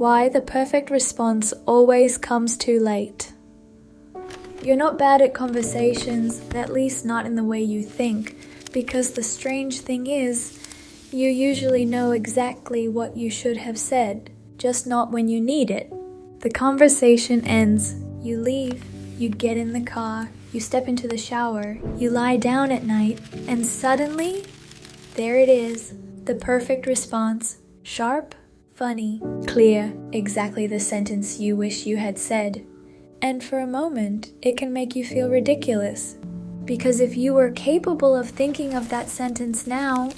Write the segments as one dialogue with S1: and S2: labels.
S1: Why the perfect response always comes too late. You're not bad at conversations, at least not in the way you think, because the strange thing is, you usually know exactly what you should have said, just not when you need it. The conversation ends, you leave, you get in the car, you step into the shower, you lie down at night, and suddenly, there it is, the perfect response. Sharp, funny, clear, exactly the sentence you wish you had said. And for a moment, it can make you feel ridiculous. Because if you were capable of thinking of that sentence now,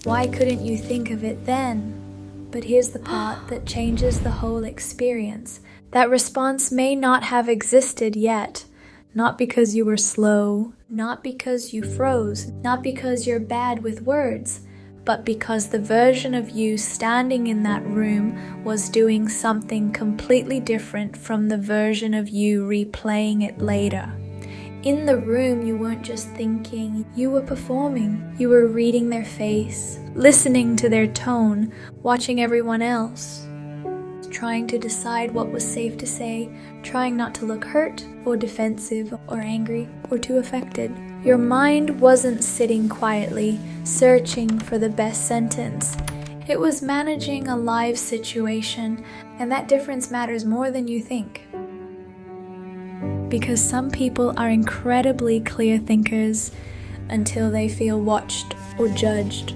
S1: why couldn't you think of it then? But here's the part that changes the whole experience. That response may not have existed yet. Not because you were slow, not because you froze, not because you're bad with words, but because the version of you standing in that room was doing something completely different from the version of you replaying it later. In the room, you weren't just thinking, you were performing. You were reading their face, listening to their tone, watching everyone else, trying to decide what was safe to say, trying not to look hurt or defensive or angry or too affected. Your mind wasn't sitting quietly, searching for the best sentence. It was managing a live situation, and that difference matters more than you think. Because some people are incredibly clear thinkers until they feel watched or judged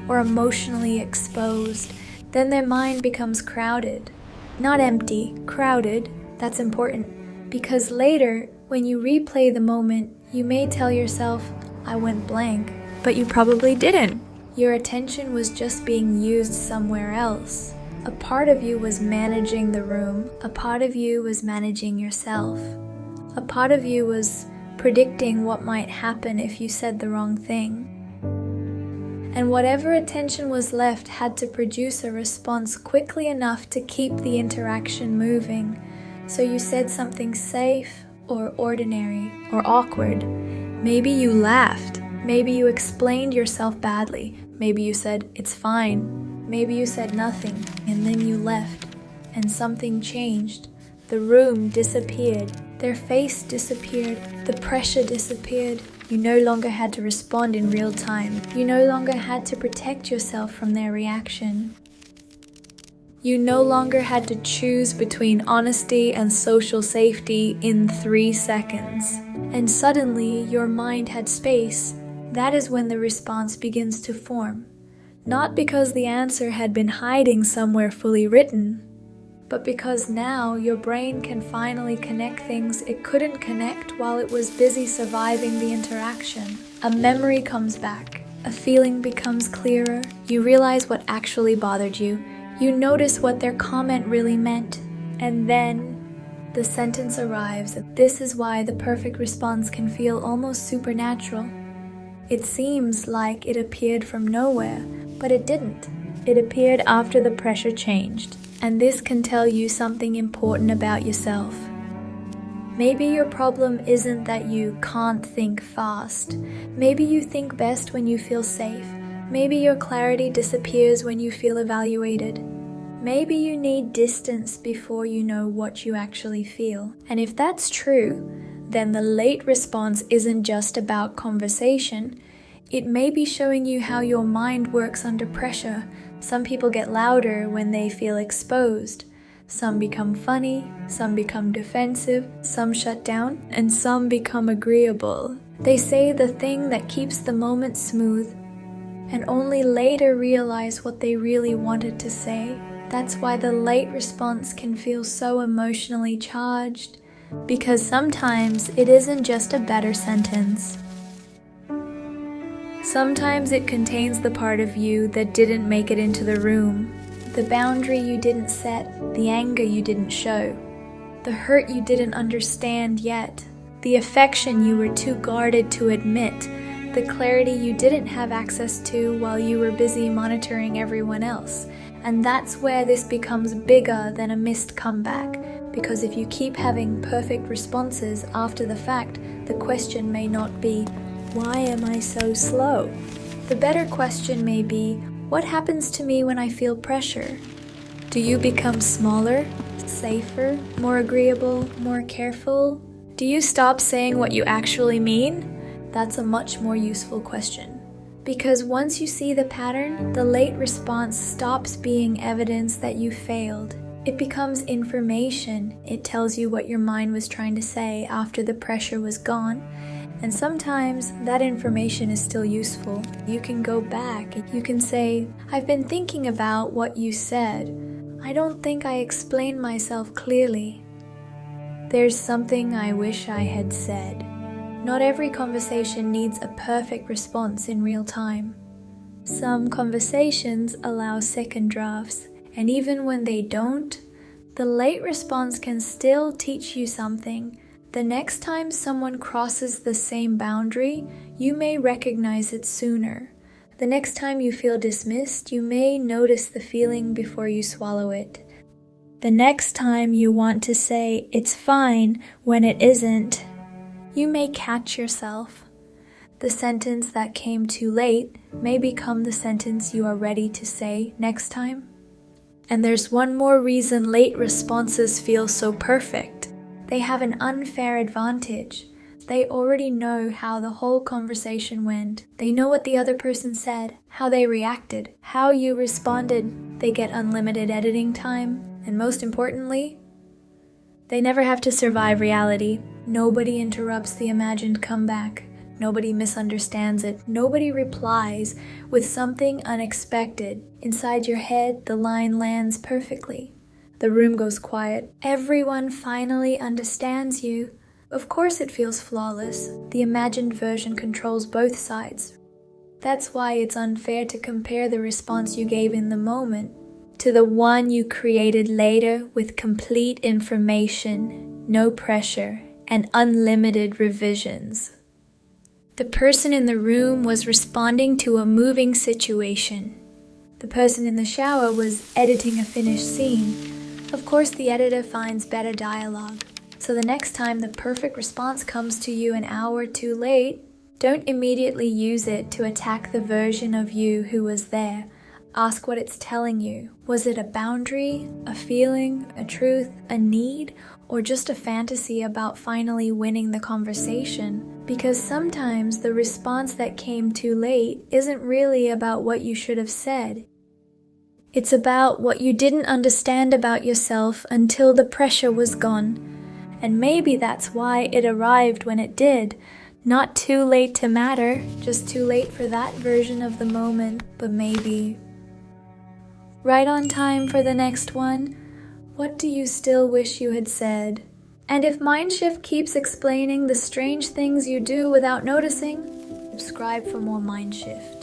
S1: or emotionally exposed. Then their mind becomes crowded. Not empty, crowded. That's important. Because later, when you replay the moment, you may tell yourself, I went blank. But you probably didn't. Your attention was just being used somewhere else. A part of you was managing the room. A part of you was managing yourself. A part of you was predicting what might happen if you said the wrong thing. And whatever attention was left had to produce a response quickly enough to keep the interaction moving. So you said something safe or ordinary or awkward. Maybe you laughed. Maybe you explained yourself badly. Maybe you said, it's fine. Maybe you said nothing, and then you left, and something changed. The room disappeared. Their face disappeared. The pressure disappeared. You no longer had to respond in real time. You no longer had to protect yourself from their reaction. You no longer had to choose between honesty and social safety in 3 seconds. And suddenly, your mind had space. That is when the response begins to form. Not because the answer had been hiding somewhere fully written, but because now your brain can finally connect things it couldn't connect while it was busy surviving the interaction. A memory comes back. A feeling becomes clearer. You realize what actually bothered you. You notice what their comment really meant. And then the sentence arrives. This is why the perfect response can feel almost supernatural. It seems like it appeared from nowhere, but it didn't. It appeared after the pressure changed. And this can tell you something important about yourself. Maybe your problem isn't that you can't think fast. Maybe you think best when you feel safe. Maybe your clarity disappears when you feel evaluated. Maybe you need distance before you know what you actually feel. And if that's true, then the late response isn't just about conversation. It may be showing you how your mind works under pressure. Some people get louder when they feel exposed. Some become funny, some become defensive, some shut down, and some become agreeable. They say the thing that keeps the moment smooth, and only later realize what they really wanted to say. That's why the late response can feel so emotionally charged, because sometimes it isn't just a better sentence. Sometimes it contains the part of you that didn't make it into the room, the boundary you didn't set, the anger you didn't show, the hurt you didn't understand yet, the affection you were too guarded to admit, the clarity you didn't have access to while you were busy monitoring everyone else. And that's where this becomes bigger than a missed comeback, because if you keep having perfect responses after the fact, the question may not be, why am I so slow? The better question may be, what happens to me when I feel pressure? Do you become smaller, safer, more agreeable, more careful? Do you stop saying what you actually mean? That's a much more useful question. Because once you see the pattern, the late response stops being evidence that you failed. It becomes information. It tells you what your mind was trying to say after the pressure was gone. And sometimes that information is still useful. You can go back. You can say, I've been thinking about what you said. I don't think I explained myself clearly. There's something I wish I had said. Not every conversation needs a perfect response in real time. Some conversations allow second drafts, and even when they don't, the late response can still teach you something. The next time someone crosses the same boundary, you may recognize it sooner. The next time you feel dismissed, you may notice the feeling before you swallow it. The next time you want to say, it's fine, when it isn't, you may catch yourself. The sentence that came too late may become the sentence you are ready to say next time. And there's one more reason late responses feel so perfect. They have an unfair advantage. They already know how the whole conversation went. They know what the other person said, how they reacted, how you responded. They get unlimited editing time. And most importantly, they never have to survive reality. Nobody interrupts the imagined comeback. Nobody misunderstands it. Nobody replies with something unexpected. Inside your head, the line lands perfectly. The room goes quiet. Everyone finally understands you. Of course it feels flawless. The imagined version controls both sides. That's why it's unfair to compare the response you gave in the moment to the one you created later with complete information, no pressure, and unlimited revisions. The person in the room was responding to a moving situation. The person in the shower was editing a finished scene. Of course, the editor finds better dialogue. So the next time the perfect response comes to you an hour too late, don't immediately use it to attack the version of you who was there. Ask what it's telling you. Was it a boundary, a feeling, a truth, a need, or just a fantasy about finally winning the conversation? Because sometimes the response that came too late isn't really about what you should have said. It's about what you didn't understand about yourself until the pressure was gone. And maybe that's why it arrived when it did. Not too late to matter, just too late for that version of the moment, but maybe right on time for the next one. What do you still wish you had said? And if MindShift keeps explaining the strange things you do without noticing, subscribe for more MindShift.